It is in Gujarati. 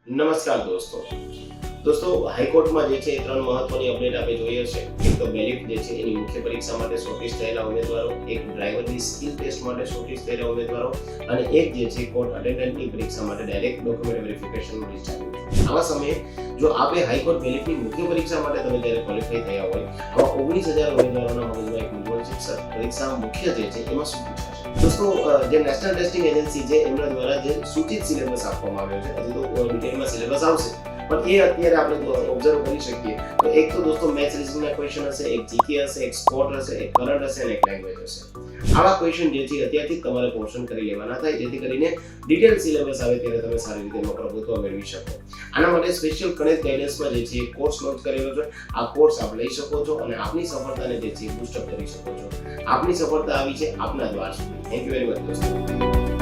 નમસ્કાર દોસ્તો હાઈકોર્ટમાં જે છે એ ત્રણ મહત્વની અપડેટ આપણે જોઈએ છે. એક તો બેલિફ જે છે એની મુખ્ય પરીક્ષા માટે શોર્ટલિસ્ટ થયેલા ઉમેદવારો, એક ડ્રાઈવરની સ્કિલ ટેસ્ટ માટે શોર્ટલિસ્ટ થયેલા ઉમેદવારો અને એક જે છે કોર્ટ અટેન્ડન્ટની પરીક્ષા માટે ડાયરેક્ટ ડોક્યુમેન્ટ વેરિફિકેશનનું લિસ્ટ આવ્યું છે. આવા સમયે જો આપણે હાઈકોર્ટ બેલિફની મુખ્ય પરીક્ષા માટે તમે જ્યારે ક્વોલિફાઈ થયા હોય, આવા 19,000 ઉમેદવારોના મગજમાં એક મૂંઝવણ છે, સર પરીક્ષા મુખ્ય જે છે એમાં શું પૂછાશે? દોસ્તો, જે નેશનલ ટેસ્ટિંગ એજન્સી છે એમના દ્વારા જે સૂચિત સિલેબસ આપવામાં આવ્યો છે, હજી તો ડિટેલમાં સિલેબસ આવશે, પણ એ અત્યારે આપણે ઓબ્ઝર્વ કરી શકીએ તો એક તો દોસ્તો મેથ્સ રીઝનિંગના ક્વેશ્ચન હશે, એક જીકે હશે, એક સ્પોર્ટ હશે, એક કરંટ હશે અને એક લેંગ્વેજ હશે. આવા ક્વેશ્ચન જે છે અત્યારથી જ તમારે પોર્શન કરી લેવાના થાય, જેથી કરીને ડિટેલ સિલેબસ આવે ત્યારે તમે સારી રીતે એમાં પ્રભુત્વ મેળવી શકો. આના માટે સ્પેશિયલ ગણિત ગાઈડન્સમાં જે છે એક કોર્સ લોન્ચ કરેલો છે. આ કોર્સ આપ લઈ શકો છો અને આપની સફળતાને જે છે બૂસ્ટઅપ કરી શકો છો. આપની સફળતા આવી છે આપના દ્વાર સુધી. થેન્ક યુ વેરી મચ દોસ્તો.